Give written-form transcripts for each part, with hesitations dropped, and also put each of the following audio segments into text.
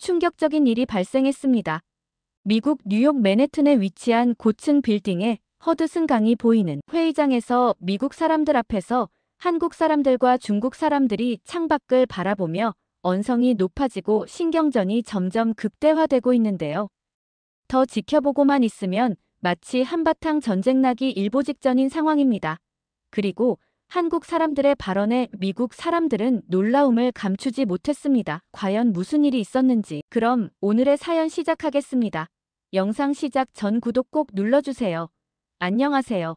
충격적인 일이 발생했습니다. 미국 뉴욕 맨해튼에 위치한 고층 빌딩에 허드슨 강이 보이는 회의장에서 미국 사람들 앞에서 한국 사람들과 중국 사람들이 창밖을 바라보며 언성이 높아지고 신경전이 점점 극대화되고 있는데요. 더 지켜보고만 있으면 마치 한바탕 전쟁 나기 일보 직전인 상황입니다. 그리고 한국 사람들의 발언에 미국 사람들은 놀라움을 감추지 못했습니다. 과연 무슨 일이 있었는지. 그럼 오늘의 사연 시작하겠습니다. 영상 시작 전 구독 꼭 눌러주세요. 안녕하세요.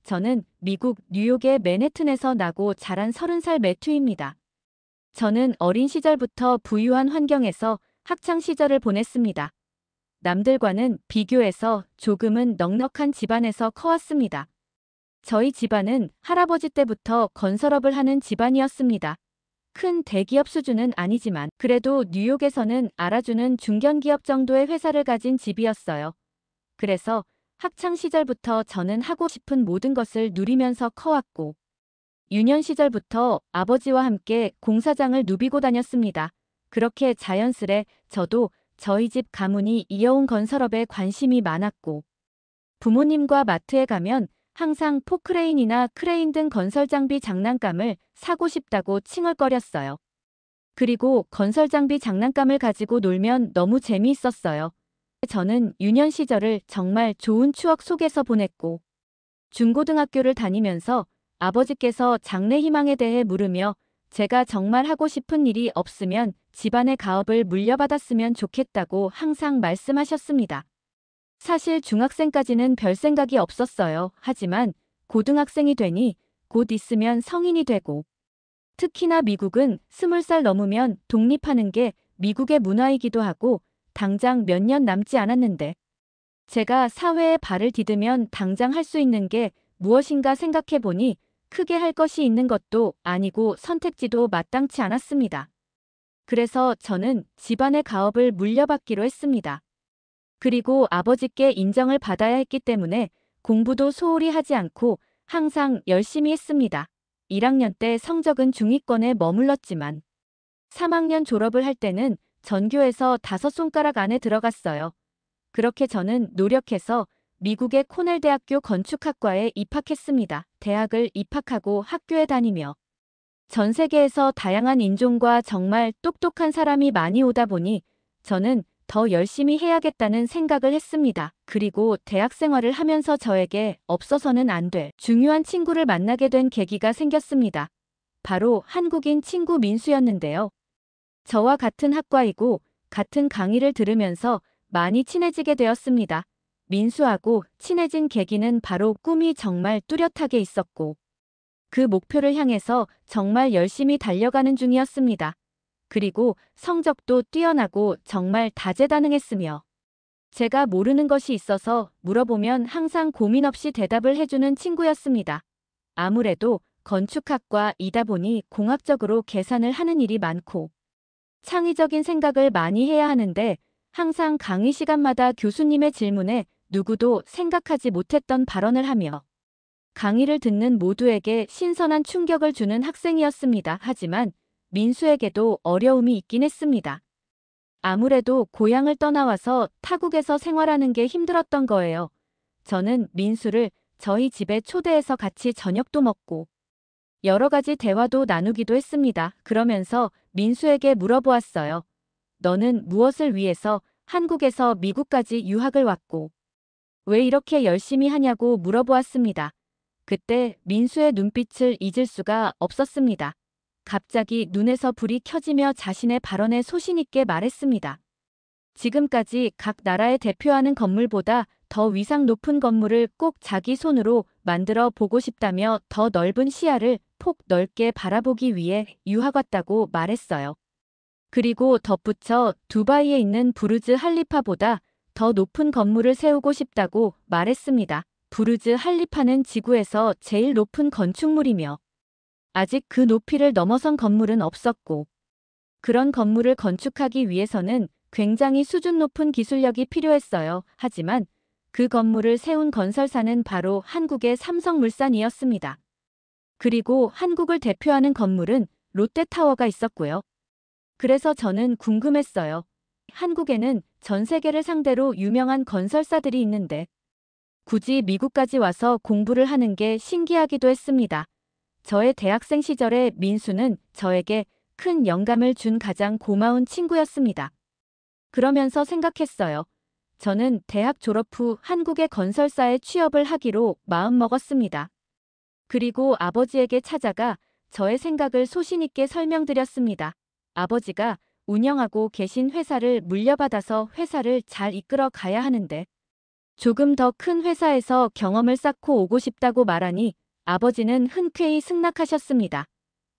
저는 미국 뉴욕의 맨해튼에서 나고 자란 30살 매튜입니다. 저는 어린 시절부터 부유한 환경에서 학창 시절을 보냈습니다. 남들과는 비교해서 조금은 넉넉한 집안에서 커왔습니다. 저희 집안은 할아버지 때부터 건설업을 하는 집안이었습니다. 큰 대기업 수준은 아니지만 그래도 뉴욕에서는 알아주는 중견기업 정도의 회사를 가진 집이었어요. 그래서 학창 시절부터 저는 하고 싶은 모든 것을 누리면서 커왔고 유년 시절부터 아버지와 함께 공사장을 누비고 다녔습니다. 그렇게 자연스레 저도 저희 집 가문이 이어온 건설업에 관심이 많았고 부모님과 마트에 가면 항상 포크레인이나 크레인 등 건설 장비 장난감을 사고 싶다고 칭얼거렸어요. 그리고 건설 장비 장난감을 가지고 놀면 너무 재미있었어요. 저는 유년 시절을 정말 좋은 추억 속에서 보냈고 중고등학교를 다니면서 아버지께서 장래 희망에 대해 물으며 제가 정말 하고 싶은 일이 없으면 집안의 가업을 물려받았으면 좋겠다고 항상 말씀하셨습니다. 사실 중학생까지는 별 생각이 없었어요. 하지만 고등학생이 되니 곧 있으면 성인이 되고 특히나 미국은 20살 넘으면 독립하는 게 미국의 문화이기도 하고 당장 몇 년 남지 않았는데 제가 사회에 발을 디디면 당장 할 수 있는 게 무엇인가 생각해 보니 크게 할 것이 있는 것도 아니고 선택지도 마땅치 않았습니다. 그래서 저는 집안의 가업을 물려받기로 했습니다. 그리고 아버지께 인정을 받아야 했기 때문에 공부도 소홀히 하지 않고 항상 열심히 했습니다. 1학년 때 성적은 중위권에 머물렀지만 3학년 졸업을 할 때는 전교에서 5손가락 안에 들어갔어요. 그렇게 저는 노력해서 미국의 코넬 대학교 건축학과에 입학했습니다. 대학을 입학하고 학교에 다니며 전 세계에서 다양한 인종과 정말 똑똑한 사람이 많이 오다 보니 저는 더 열심히 해야겠다는 생각을 했습니다. 그리고 대학 생활을 하면서 저에게 없어서는 안 될 중요한 친구를 만나게 된 계기가 생겼습니다. 바로 한국인 친구 민수였는데요. 저와 같은 학과이고 같은 강의를 들으면서 많이 친해지게 되었습니다. 민수하고 친해진 계기는 바로 꿈이 정말 뚜렷하게 있었고 그 목표를 향해서 정말 열심히 달려가는 중이었습니다. 그리고 성적도 뛰어나고 정말 다재다능했으며 제가 모르는 것이 있어서 물어보면 항상 고민 없이 대답을 해주는 친구였습니다. 아무래도 건축학과이다 보니 공학적으로 계산을 하는 일이 많고 창의적인 생각을 많이 해야 하는데 항상 강의 시간마다 교수님의 질문에 누구도 생각하지 못했던 발언을 하며 강의를 듣는 모두에게 신선한 충격을 주는 학생이었습니다. 하지만 민수에게도 어려움이 있긴 했습니다. 아무래도 고향을 떠나와서 타국에서 생활하는 게 힘들었던 거예요. 저는 민수를 저희 집에 초대해서 같이 저녁도 먹고 여러 가지 대화도 나누기도 했습니다. 그러면서 민수에게 물어보았어요. 너는 무엇을 위해서 한국에서 미국까지 유학을 왔고 왜 이렇게 열심히 하냐고 물어보았습니다. 그때 민수의 눈빛을 잊을 수가 없었습니다. 갑자기 눈에서 불이 켜지며 자신의 발언에 소신 있게 말했습니다. 지금까지 각 나라에 대표하는 건물보다 더 위상 높은 건물을 꼭 자기 손으로 만들어 보고 싶다며 더 넓은 시야를 폭 넓게 바라보기 위해 유학 왔다고 말했어요. 그리고 덧붙여 두바이에 있는 부르즈 할리파보다 더 높은 건물을 세우고 싶다고 말했습니다. 부르즈 할리파는 지구에서 제일 높은 건축물이며 아직 그 높이를 넘어선 건물은 없었고 그런 건물을 건축하기 위해서는 굉장히 수준 높은 기술력이 필요했어요. 하지만 그 건물을 세운 건설사는 바로 한국의 삼성물산이었습니다. 그리고 한국을 대표하는 건물은 롯데타워가 있었고요. 그래서 저는 궁금했어요. 한국에는 전 세계를 상대로 유명한 건설사들이 있는데 굳이 미국까지 와서 공부를 하는 게 신기하기도 했습니다. 저의 대학생 시절에 민수는 저에게 큰 영감을 준 가장 고마운 친구였습니다. 그러면서 생각했어요. 저는 대학 졸업 후 한국의 건설사에 취업을 하기로 마음먹었습니다. 그리고 아버지에게 찾아가 저의 생각을 소신 있게 설명드렸습니다. 아버지가 운영하고 계신 회사를 물려받아서 회사를 잘 이끌어 가야 하는데 조금 더 큰 회사에서 경험을 쌓고 오고 싶다고 말하니 아버지는 흔쾌히 승낙하셨습니다.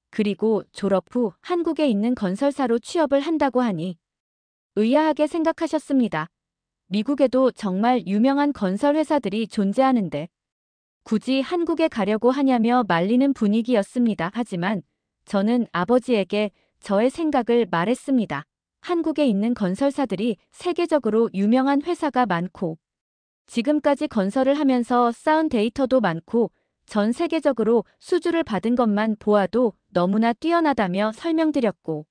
그리고 졸업 후 한국에 있는 건설사로 취업을 한다고 하니 의아하게 생각하셨습니다. 미국에도 정말 유명한 건설 회사들이 존재하는데 굳이 한국에 가려고 하냐며 말리는 분위기였습니다. 하지만 저는 아버지에게 저의 생각을 말했습니다. 한국에 있는 건설사들이 세계적으로 유명한 회사가 많고 지금까지 건설을 하면서 쌓은 데이터도 많고 전 세계적으로 수주를 받은 것만 보아도 너무나 뛰어나다며 설명드렸고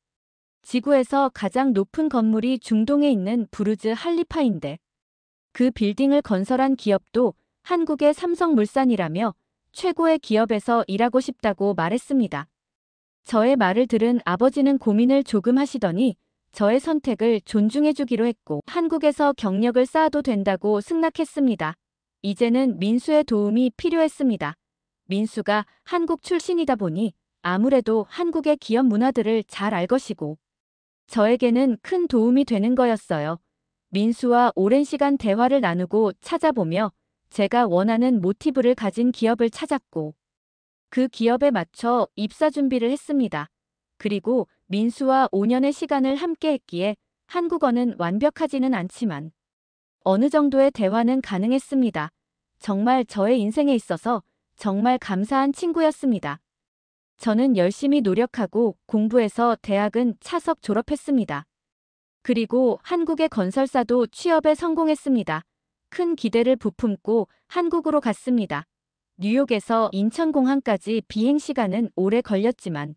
지구에서 가장 높은 건물이 중동에 있는 부르즈 할리파인데 그 빌딩을 건설한 기업도 한국의 삼성물산이라며 최고의 기업에서 일하고 싶다고 말했습니다. 저의 말을 들은 아버지는 고민을 조금 하시더니 저의 선택을 존중해주기로 했고 한국에서 경력을 쌓아도 된다고 승낙했습니다. 이제는 민수의 도움이 필요했습니다. 민수가 한국 출신이다 보니 아무래도 한국의 기업 문화들을 잘 알 것이고 저에게는 큰 도움이 되는 거였어요. 민수와 오랜 시간 대화를 나누고 찾아보며 제가 원하는 모티브를 가진 기업을 찾았고 그 기업에 맞춰 입사 준비를 했습니다. 그리고 민수와 5년의 시간을 함께 했기에 한국어는 완벽하지는 않지만 어느 정도의 대화는 가능했습니다. 정말 저의 인생에 있어서 정말 감사한 친구였습니다. 저는 열심히 노력하고 공부해서 대학은 차석 졸업했습니다. 그리고 한국의 건설사도 취업에 성공했습니다. 큰 기대를 부품고 한국으로 갔습니다. 뉴욕에서 인천공항까지 비행 시간은 오래 걸렸지만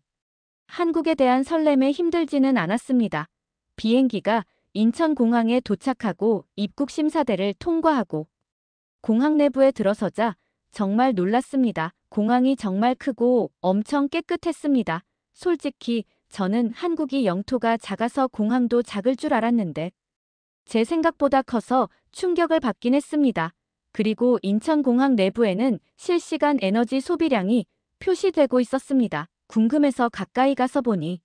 한국에 대한 설렘에 힘들지는 않았습니다. 비행기가 인천공항에 도착하고 입국 심사대를 통과하고 공항 내부에 들어서자 정말 놀랐습니다. 공항이 정말 크고 엄청 깨끗했습니다. 솔직히 저는 한국이 영토가 작아서 공항도 작을 줄 알았는데 제 생각보다 커서 충격을 받긴 했습니다. 그리고 인천공항 내부에는 실시간 에너지 소비량이 표시되고 있었습니다. 궁금해서 가까이 가서 보니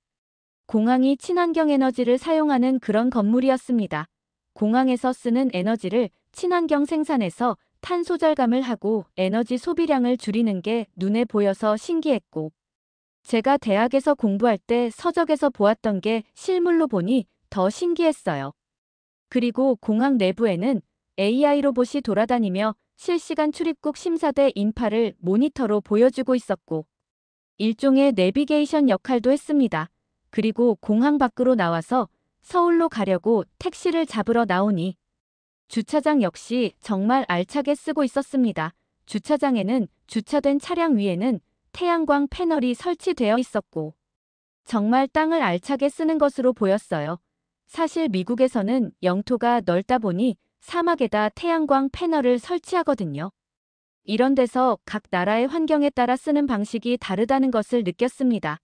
공항이 친환경 에너지를 사용하는 그런 건물이었습니다. 공항에서 쓰는 에너지를 친환경 생산해서 탄소 절감을 하고 에너지 소비량을 줄이는 게 눈에 보여서 신기했고 제가 대학에서 공부할 때 서적에서 보았던 게 실물로 보니 더 신기했어요. 그리고 공항 내부에는 AI 로봇이 돌아다니며 실시간 출입국 심사대 인파를 모니터로 보여주고 있었고 일종의 내비게이션 역할도 했습니다. 그리고 공항 밖으로 나와서 서울로 가려고 택시를 잡으러 나오니 주차장 역시 정말 알차게 쓰고 있었습니다. 주차장에는 주차된 차량 위에는 태양광 패널이 설치되어 있었고 정말 땅을 알차게 쓰는 것으로 보였어요. 사실 미국에서는 영토가 넓다 보니 사막에다 태양광 패널을 설치하거든요. 이런 데서 각 나라의 환경에 따라 쓰는 방식이 다르다는 것을 느꼈습니다.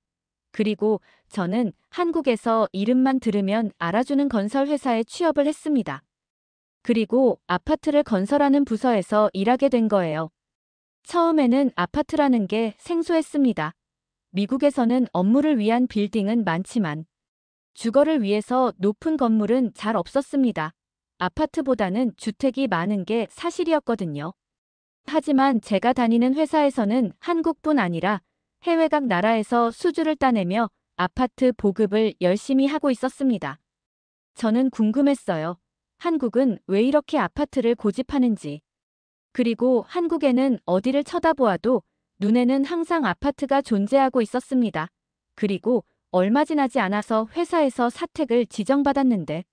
그리고 저는 한국에서 이름만 들으면 알아주는 건설회사에 취업을 했습니다. 그리고 아파트를 건설하는 부서에서 일하게 된 거예요. 처음에는 아파트라는 게 생소했습니다. 미국에서는 업무를 위한 빌딩은 많지만 주거를 위해서 높은 건물은 잘 없었습니다. 아파트보다는 주택이 많은 게 사실이었거든요. 하지만 제가 다니는 회사에서는 한국뿐 아니라 해외 각 나라에서 수주를 따내며 아파트 보급을 열심히 하고 있었습니다. 저는 궁금했어요. 한국은 왜 이렇게 아파트를 고집하는지. 그리고 한국에는 어디를 쳐다보아도 눈에는 항상 아파트가 존재하고 있었습니다. 그리고 얼마 지나지 않아서 회사에서 사택을 지정받았는데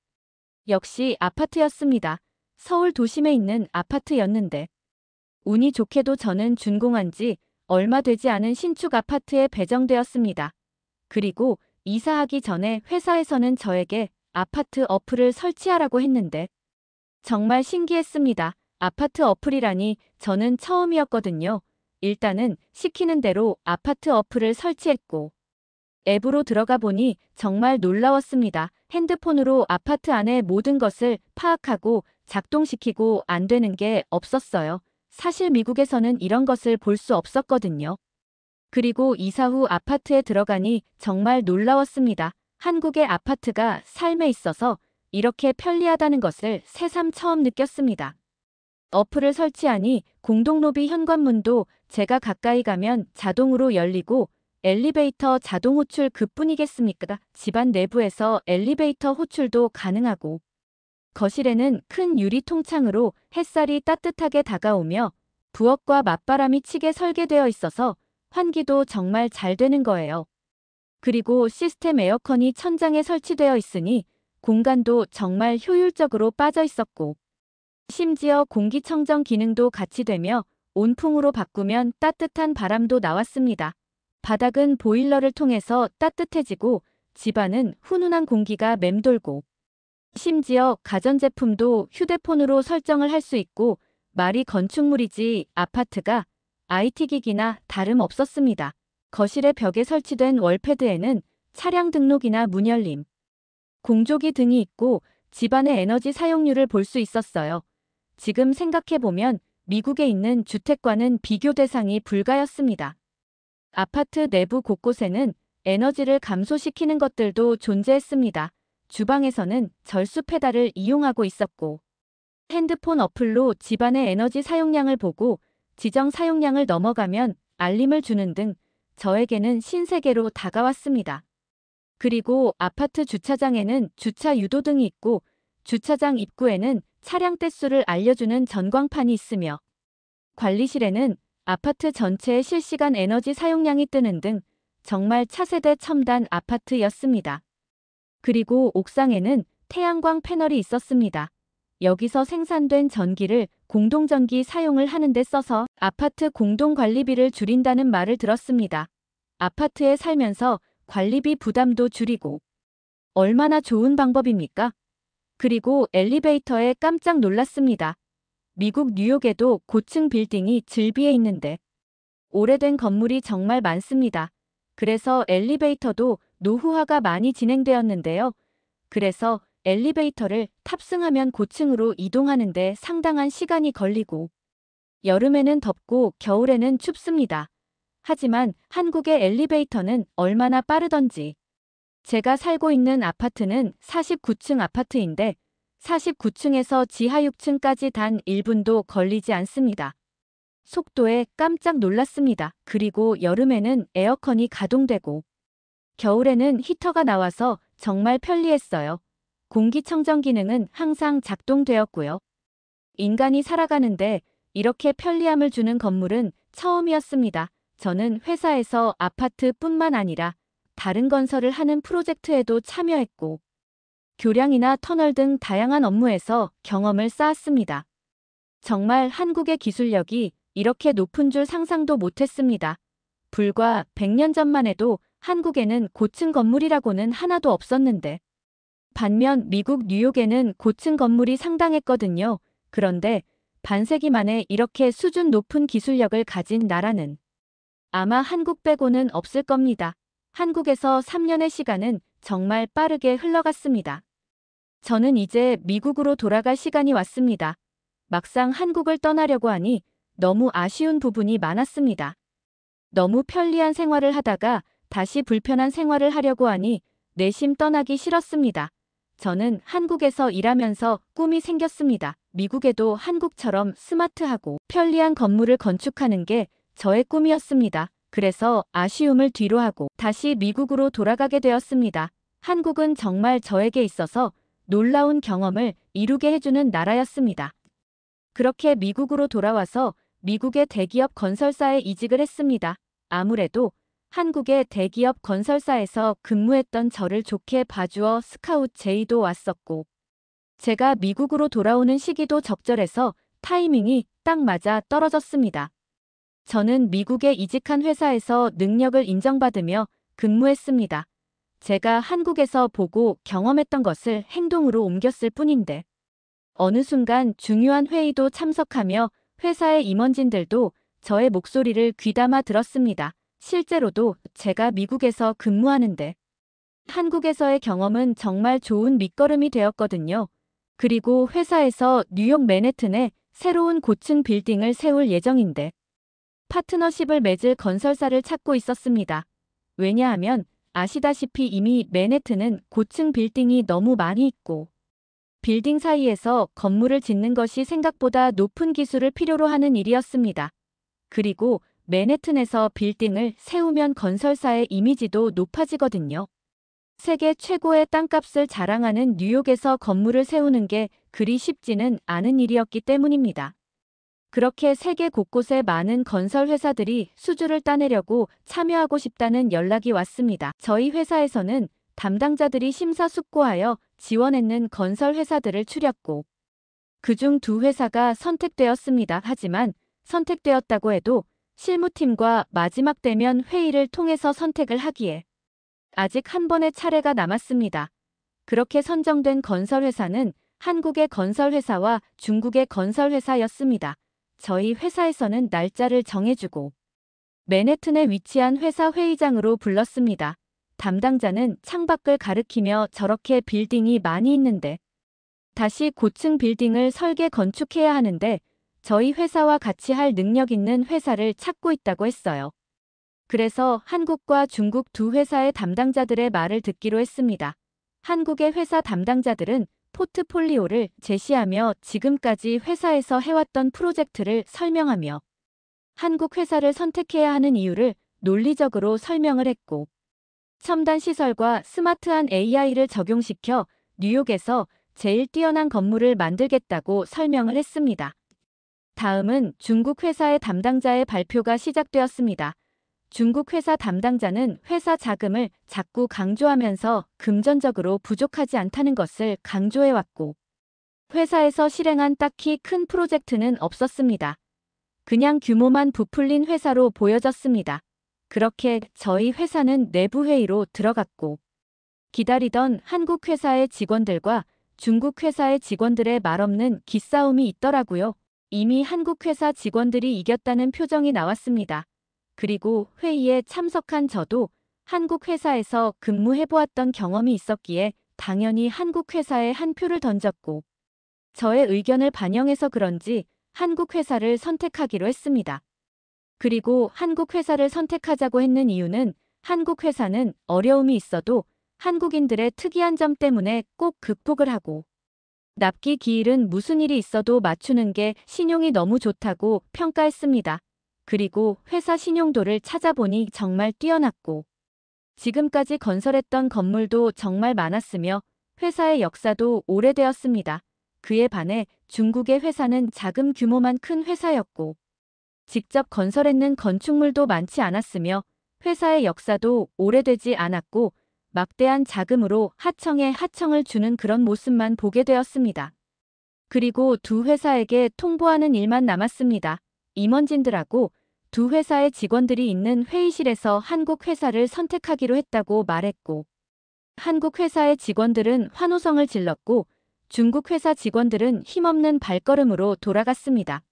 역시 아파트였습니다. 서울 도심에 있는 아파트였는데 운이 좋게도 저는 준공한 지 얼마 되지 않은 신축 아파트에 배정되었습니다. 그리고 이사하기 전에 회사에서는 저에게 아파트 어플을 설치하라고 했는데 정말 신기했습니다. 아파트 어플이라니 저는 처음이었거든요. 일단은 시키는 대로 아파트 어플을 설치했고 앱으로 들어가 보니 정말 놀라웠습니다. 핸드폰으로 아파트 안의 모든 것을 파악하고 작동시키고 안 되는 게 없었어요. 사실 미국에서는 이런 것을 볼 수 없었거든요. 그리고 이사 후 아파트에 들어가니 정말 놀라웠습니다. 한국의 아파트가 삶에 있어서 이렇게 편리하다는 것을 새삼 처음 느꼈습니다. 어플을 설치하니 공동로비 현관문도 제가 가까이 가면 자동으로 열리고 엘리베이터 자동 호출 그뿐이겠습니까? 집안 내부에서 엘리베이터 호출도 가능하고 거실에는 큰 유리 통창으로 햇살이 따뜻하게 다가오며 부엌과 맞바람이 치게 설계되어 있어서 환기도 정말 잘 되는 거예요. 그리고 시스템 에어컨이 천장에 설치되어 있으니 공간도 정말 효율적으로 빠져 있었고 심지어 공기청정 기능도 같이 되며 온풍으로 바꾸면 따뜻한 바람도 나왔습니다. 바닥은 보일러를 통해서 따뜻해지고 집안은 훈훈한 공기가 맴돌고 심지어 가전제품도 휴대폰으로 설정을 할 수 있고 말이 건축물이지 아파트가 IT기기나 다름없었습니다. 거실의 벽에 설치된 월패드에는 차량 등록이나 문 열림, 공조기 등이 있고 집안의 에너지 사용률을 볼 수 있었어요. 지금 생각해보면 미국에 있는 주택과는 비교 대상이 불가였습니다. 아파트 내부 곳곳에는 에너지를 감소시키는 것들도 존재했습니다. 주방에서는 절수 페달을 이용하고 있었고 핸드폰 어플로 집안의 에너지 사용량을 보고 지정 사용량을 넘어가면 알림을 주는 등 저에게는 신세계로 다가왔습니다. 그리고 아파트 주차장에는 주차 유도등이 있고 주차장 입구에는 차량 떼수를 알려주는 전광판이 있으며 관리실에는 아파트 전체의 실시간 에너지 사용량이 뜨는 등 정말 차세대 첨단 아파트였습니다. 그리고 옥상에는 태양광 패널이 있었습니다. 여기서 생산된 전기를 공동전기 사용을 하는 데 써서 아파트 공동관리비를 줄인다는 말을 들었습니다. 아파트에 살면서 관리비 부담도 줄이고 얼마나 좋은 방법입니까? 그리고 엘리베이터에 깜짝 놀랐습니다. 미국 뉴욕에도 고층 빌딩이 즐비해 있는데 오래된 건물이 정말 많습니다. 그래서 엘리베이터도 노후화가 많이 진행되었는데요. 그래서 엘리베이터를 탑승하면 고층으로 이동하는데 상당한 시간이 걸리고 여름에는 덥고 겨울에는 춥습니다. 하지만 한국의 엘리베이터는 얼마나 빠르던지. 제가 살고 있는 아파트는 49층 아파트인데 49층에서 지하 6층까지 단 1분도 걸리지 않습니다. 속도에 깜짝 놀랐습니다. 그리고 여름에는 에어컨이 가동되고 겨울에는 히터가 나와서 정말 편리했어요. 공기청정 기능은 항상 작동되었고요. 인간이 살아가는데 이렇게 편리함을 주는 건물은 처음이었습니다. 저는 회사에서 아파트뿐만 아니라 다른 건설을 하는 프로젝트에도 참여했고 교량이나 터널 등 다양한 업무에서 경험을 쌓았습니다. 정말 한국의 기술력이 이렇게 높은 줄 상상도 못했습니다. 불과 100년 전만 해도 한국에는 고층 건물이라고는 하나도 없었는데 반면 미국 뉴욕에는 고층 건물이 상당했거든요. 그런데 반세기 만에 이렇게 수준 높은 기술력을 가진 나라는 아마 한국 빼고는 없을 겁니다. 한국에서 3년의 시간은 정말 빠르게 흘러갔습니다. 저는 이제 미국으로 돌아갈 시간이 왔습니다. 막상 한국을 떠나려고 하니 너무 아쉬운 부분이 많았습니다. 너무 편리한 생활을 하다가 다시 불편한 생활을 하려고 하니 내심 떠나기 싫었습니다. 저는 한국에서 일하면서 꿈이 생겼습니다. 미국에도 한국처럼 스마트하고 편리한 건물을 건축하는 게 저의 꿈이었습니다. 그래서 아쉬움을 뒤로하고 다시 미국으로 돌아가게 되었습니다. 한국은 정말 저에게 있어서 놀라운 경험을 이루게 해주는 나라였습니다. 그렇게 미국으로 돌아와서 미국의 대기업 건설사에 이직을 했습니다. 아무래도 한국의 대기업 건설사에서 근무했던 저를 좋게 봐주어 스카웃 제의도 왔었고 제가 미국으로 돌아오는 시기도 적절해서 타이밍이 딱 맞아 떨어졌습니다. 저는 미국에 이직한 회사에서 능력을 인정받으며 근무했습니다. 제가 한국에서 보고 경험했던 것을 행동으로 옮겼을 뿐인데 어느 순간 중요한 회의도 참석하며 회사의 임원진들도 저의 목소리를 귀담아 들었습니다. 실제로도 제가 미국에서 근무하는데 한국에서의 경험은 정말 좋은 밑거름이 되었거든요. 그리고 회사에서 뉴욕 맨해튼에 새로운 고층 빌딩을 세울 예정인데 파트너십을 맺을 건설사를 찾고 있었습니다. 왜냐하면 아시다시피 이미 맨해튼은 고층 빌딩이 너무 많이 있고 빌딩 사이에서 건물을 짓는 것이 생각보다 높은 기술을 필요로 하는 일이었습니다. 그리고 맨해튼에서 빌딩을 세우면 건설사의 이미지도 높아지거든요. 세계 최고의 땅값을 자랑하는 뉴욕에서 건물을 세우는 게 그리 쉽지는 않은 일이었기 때문입니다. 그렇게 세계 곳곳에 많은 건설 회사들이 수주를 따내려고 참여하고 싶다는 연락이 왔습니다. 저희 회사에서는 담당자들이 심사숙고하여 지원했는 건설 회사들을 추렸고 그중 두 회사가 선택되었습니다. 하지만 선택되었다고 해도 실무팀과 마지막 대면 회의를 통해서 선택을 하기에 아직 한 번의 차례가 남았습니다. 그렇게 선정된 건설회사는 한국의 건설회사와 중국의 건설회사였습니다. 저희 회사에서는 날짜를 정해주고 맨해튼에 위치한 회사 회의장으로 불렀습니다. 담당자는 창밖을 가리키며 저렇게 빌딩이 많이 있는데 다시 고층 빌딩을 설계 건축해야 하는데 저희 회사와 같이 할 능력 있는 회사를 찾고 있다고 했어요. 그래서 한국과 중국 두 회사의 담당자들의 말을 듣기로 했습니다. 한국의 회사 담당자들은 포트폴리오를 제시하며 지금까지 회사에서 해왔던 프로젝트를 설명하며 한국 회사를 선택해야 하는 이유를 논리적으로 설명을 했고 첨단 시설과 스마트한 AI를 적용시켜 뉴욕에서 제일 뛰어난 건물을 만들겠다고 설명을 했습니다. 다음은 중국 회사의 담당자의 발표가 시작되었습니다. 중국 회사 담당자는 회사 자금을 자꾸 강조하면서 금전적으로 부족하지 않다는 것을 강조해왔고 회사에서 실행한 딱히 큰 프로젝트는 없었습니다. 그냥 규모만 부풀린 회사로 보여졌습니다. 그렇게 저희 회사는 내부 회의로 들어갔고 기다리던 한국 회사의 직원들과 중국 회사의 직원들의 말없는 기싸움이 있더라고요. 이미 한국 회사 직원들이 이겼다는 표정이 나왔습니다. 그리고 회의에 참석한 저도 한국 회사에서 근무해보았던 경험이 있었기에 당연히 한국 회사에 한 표를 던졌고 저의 의견을 반영해서 그런지 한국 회사를 선택하기로 했습니다. 그리고 한국 회사를 선택하자고 했는 이유는 한국 회사는 어려움이 있어도 한국인들의 특이한 점 때문에 꼭 극복을 하고 납기 기일은 무슨 일이 있어도 맞추는 게 신용이 너무 좋다고 평가했습니다. 그리고 회사 신용도를 찾아보니 정말 뛰어났고 지금까지 건설했던 건물도 정말 많았으며 회사의 역사도 오래되었습니다. 그에 반해 중국의 회사는 자금 규모만 큰 회사였고 직접 건설했는 건축물도 많지 않았으며 회사의 역사도 오래되지 않았고 막대한 자금으로 하청에 하청을 주는 그런 모습만 보게 되었습니다. 그리고 두 회사에게 통보하는 일만 남았습니다. 임원진들하고 두 회사의 직원들이 있는 회의실에서 한국 회사를 선택하기로 했다고 말했고 한국 회사의 직원들은 환호성을 질렀고 중국 회사 직원들은 힘없는 발걸음으로 돌아갔습니다.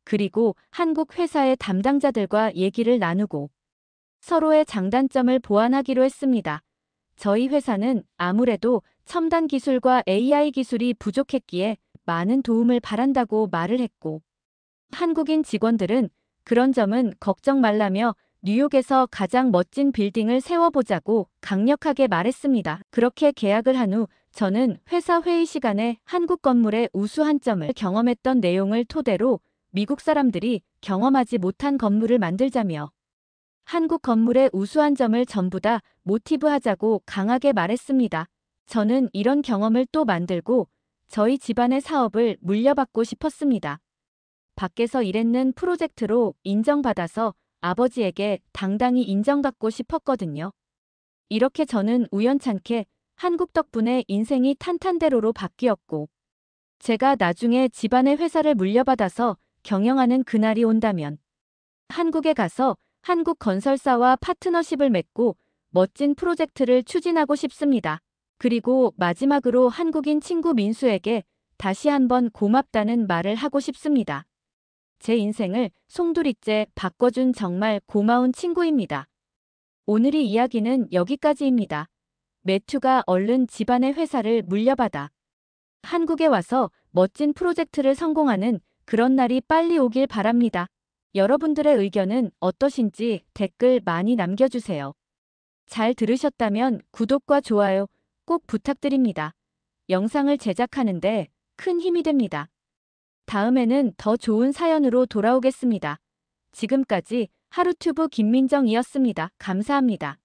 그리고 한국 회사의 담당자들과 얘기를 나누고 서로의 장단점을 보완하기로 했습니다. 저희 회사는 아무래도 첨단 기술과 AI 기술이 부족했기에 많은 도움을 바란다고 말을 했고 한국인 직원들은 그런 점은 걱정 말라며 뉴욕에서 가장 멋진 빌딩을 세워보자고 강력하게 말했습니다. 그렇게 계약을 한 후 저는 회사 회의 시간에 한국 건물의 우수한 점을 경험했던 내용을 토대로 미국 사람들이 경험하지 못한 건물을 만들자며 한국 건물의 우수한 점을 전부 다 모티브하자고 강하게 말했습니다. 저는 이런 경험을 또 만들고 저희 집안의 사업을 물려받고 싶었습니다. 밖에서 일했는 프로젝트로 인정받아서 아버지에게 당당히 인정받고 싶었거든요. 이렇게 저는 우연찮게 한국 덕분에 인생이 탄탄대로로 바뀌었고 제가 나중에 집안의 회사를 물려받아서 경영하는 그날이 온다면 한국에 가서 한국 건설사와 파트너십을 맺고 멋진 프로젝트를 추진하고 싶습니다. 그리고 마지막으로 한국인 친구 민수에게 다시 한번 고맙다는 말을 하고 싶습니다. 제 인생을 송두리째 바꿔준 정말 고마운 친구입니다. 오늘의 이야기는 여기까지입니다. 매튜가 얼른 집안의 회사를 물려받아 한국에 와서 멋진 프로젝트를 성공하는 그런 날이 빨리 오길 바랍니다. 여러분들의 의견은 어떠신지 댓글 많이 남겨주세요. 잘 들으셨다면 구독과 좋아요 꼭 부탁드립니다. 영상을 제작하는데 큰 힘이 됩니다. 다음에는 더 좋은 사연으로 돌아오겠습니다. 지금까지 하루튜브 김민정이었습니다. 감사합니다.